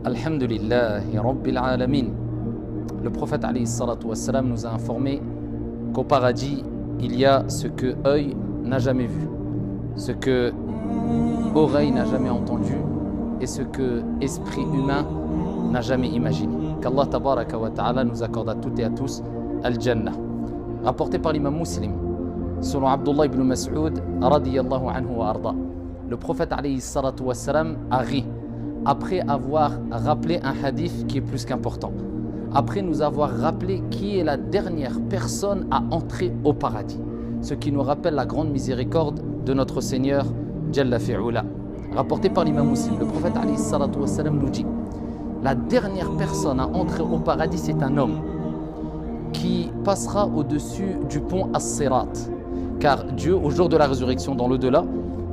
Alhamdulillahi Rabbil Alamin. Le prophète alayhi salatu wassalam nous a informé qu'au paradis, il y a ce que œil n'a jamais vu, ce que oreille n'a jamais entendu et ce que esprit humain n'a jamais imaginé. Qu'Allah tabaraka wa ta'ala nous accorde à toutes et à tous Al-Jannah. Rapporté par l'imam Muslim, selon Abdullah ibn Mas'ud radiyallahu anhu wa arda, le prophète alayhi salatu wassalam a ri après avoir rappelé un hadith qui est plus qu'important, après nous avoir rappelé qui est la dernière personne à entrer au paradis, ce qui nous rappelle la grande miséricorde de notre Seigneur Jalla fi'ula. Rapporté par l'imam Muslim, le prophète alayhi salatu wassalam nous dit: la dernière personne à entrer au paradis, c'est un homme qui passera au-dessus du pont As-Sirat, car Dieu, au jour de la résurrection dans l'au-delà,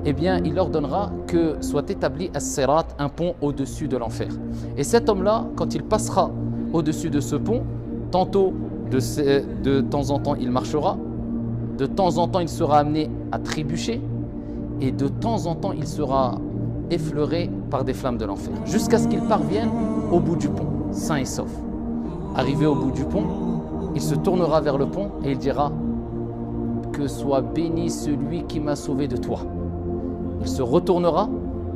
eh bien, il ordonnera que soit établi As-Sirat, un pont au-dessus de l'enfer. Et cet homme-là, quand il passera au-dessus de ce pont, tantôt de temps en temps il marchera, de temps en temps il sera amené à trébucher, et de temps en temps il sera effleuré par des flammes de l'enfer, jusqu'à ce qu'il parvienne au bout du pont, sain et sauf. Arrivé au bout du pont, il se tournera vers le pont et il dira: que soit béni celui qui m'a sauvé de toi. Il se retournera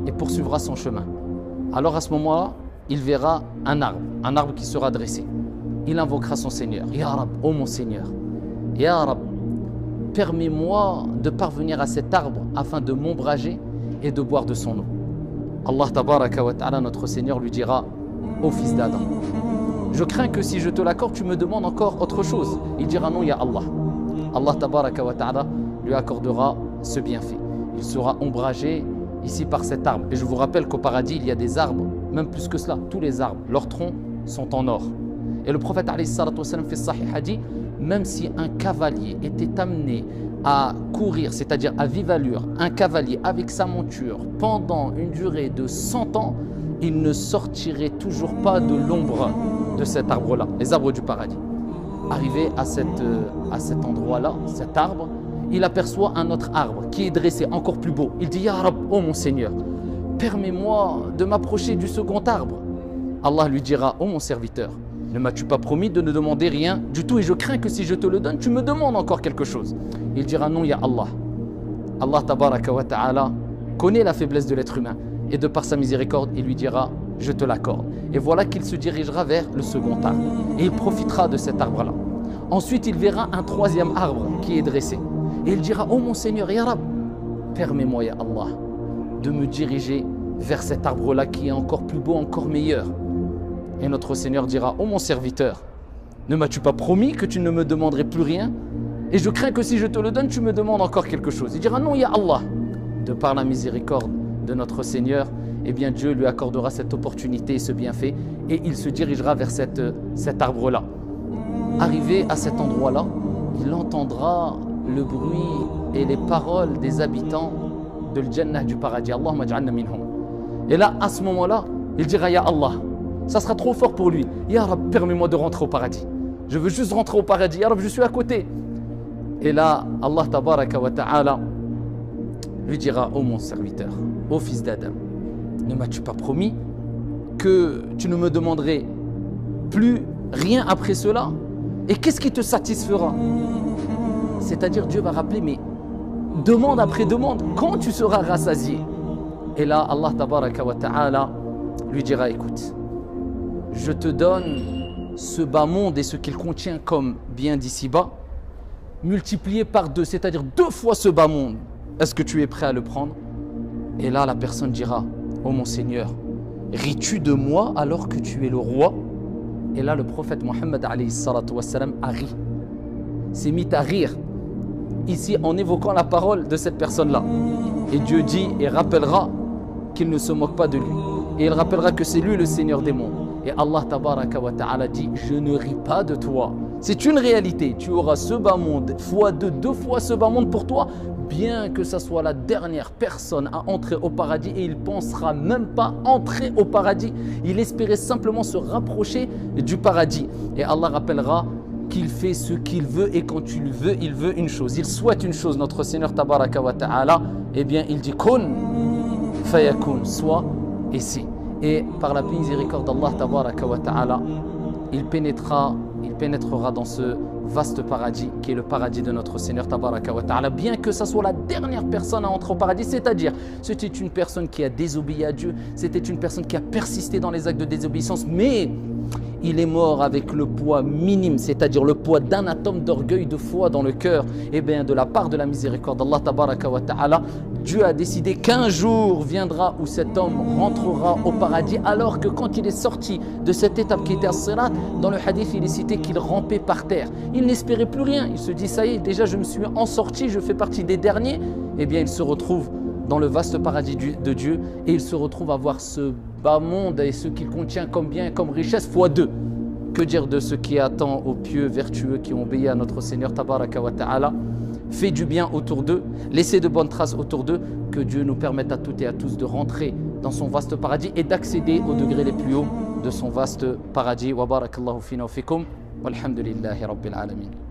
et poursuivra son chemin. Alors à ce moment-là, il verra un arbre qui sera dressé. Il invoquera son Seigneur: Ya Rab, ô mon Seigneur, Ya Rab, permets-moi de parvenir à cet arbre afin de m'ombrager et de boire de son eau. Allah tabaraka wa ta'ala, notre Seigneur, lui dira: ô fils d'Adam, je crains que si je te l'accorde, tu me demandes encore autre chose. Il dira: non, ya Allah. Allah tabaraka wa ta'ala lui accordera ce bienfait. Il sera ombragé ici par cet arbre. Et je vous rappelle qu'au paradis, il y a des arbres, même plus que cela, tous les arbres, leurs troncs sont en or. Et le prophète alayhi salatu wassalam fait sahih a dit: même si un cavalier était amené à courir, c'est-à-dire à vive allure, un cavalier avec sa monture pendant une durée de 100 ans, il ne sortirait toujours pas de l'ombre de cet arbre-là, les arbres du paradis. Arrivé à cet endroit-là, cet arbre, il aperçoit un autre arbre qui est dressé, encore plus beau. Il dit: Ya Rab, ô mon Seigneur, permets-moi de m'approcher du second arbre. Allah lui dira: ô mon serviteur, ne m'as-tu pas promis de ne demander rien du tout, et je crains que si je te le donne, tu me demandes encore quelque chose. Il dira: non, ya Allah. Allah tabaraka wa ta'ala connaît la faiblesse de l'être humain, et de par sa miséricorde, il lui dira: je te l'accorde. Et voilà qu'il se dirigera vers le second arbre, et il profitera de cet arbre-là. Ensuite, il verra un troisième arbre qui est dressé, et il dira: ô mon Seigneur, ya Rab, permets-moi, ya Allah, de me diriger vers cet arbre-là qui est encore plus beau, encore meilleur. Et notre Seigneur dira: ô mon serviteur, ne m'as-tu pas promis que tu ne me demanderais plus rien? Et je crains que si je te le donne, tu me demandes encore quelque chose. Il dira: non, ya Allah. De par la miséricorde de notre Seigneur, eh bien Dieu lui accordera cette opportunité et ce bienfait, et il se dirigera vers cet arbre-là. Arrivé à cet endroit-là, il entendra le bruit et les paroles des habitants de l'Jannah, du paradis. Allahumma ja'alna minhum. Et là, à ce moment-là, il dira: ya Allah. Ça sera trop fort pour lui. Ya Rab, permets-moi de rentrer au paradis. Je veux juste rentrer au paradis. Ya Rab, je suis à côté. Et là, Allah tabaraka wa ta'ala lui dira: ô mon serviteur, ô fils d'Adam, ne m'as-tu pas promis que tu ne me demanderais plus rien après cela? Et qu'est-ce qui te satisfera? C'est-à-dire, Dieu va rappeler: mais demande après demande, quand tu seras rassasié? Et là, Allah tabaraka wa ta'ala lui dira: écoute, je te donne ce bas monde et ce qu'il contient comme bien d'ici-bas, multiplié par 2, c'est-à-dire 2 fois ce bas monde. Est-ce que tu es prêt à le prendre? Et là, la personne dira: ô mon Seigneur, ris-tu de moi alors que tu es le roi? Et là, le prophète Mohammed alayhi salatu wassalam a ri, s'est mis à rire, ici en évoquant la parole de cette personne-là. Et Dieu dit et rappellera qu'il ne se moque pas de lui. Et il rappellera que c'est lui le Seigneur des mondes. Et Allah tabaraka wa ta'ala dit: je ne ris pas de toi. C'est une réalité. Tu auras ce bas monde fois 2 fois ce bas monde pour toi, bien que ce soit la dernière personne à entrer au paradis, et il ne pensera même pas entrer au paradis. Il espérait simplement se rapprocher du paradis. Et Allah rappellera qu'il fait ce qu'il veut, et quand il veut une chose, il souhaite une chose, notre Seigneur tabaraka wa ta'ala, eh bien il dit: kun fayakun, soit et c'est. Et par la miséricorde d'Allah tabaraka wa ta'ala, il pénétrera dans ce vaste paradis qui est le paradis de notre Seigneur tabaraka wa ta'ala, bien que ça soit la dernière personne à entrer au paradis, c'est-à-dire c'était une personne qui a désobéi à Dieu, c'était une personne qui a persisté dans les actes de désobéissance, mais il est mort avec le poids minime, c'est-à-dire le poids d'un atome d'orgueil, de foi dans le cœur. Et bien de la part de la miséricorde d'Allah tabaraka wa ta'ala, Dieu a décidé qu'un jour viendra où cet homme rentrera au paradis, alors que quand il est sorti de cette étape qui était as-sirat, dans le hadith il est cité qu'il rampait par terre. Il n'espérait plus rien, il se dit ça y est, déjà je me suis en sorti, je fais partie des derniers. Et bien il se retrouve dans le vaste paradis de Dieu et il se retrouve à voir ce bas monde et ce qu'il contient comme bien et comme richesse fois deux. Que dire de ce qui attend aux pieux, vertueux qui ont obéi à notre Seigneur tabaraka wa ta'ala? Fait du bien autour d'eux, laissez de bonnes traces autour d'eux, que Dieu nous permette à toutes et à tous de rentrer dans son vaste paradis et d'accéder aux degrés les plus hauts de son vaste paradis. Wa barakallahu fina wa fikum, walhamdulillahi rabbil alamin.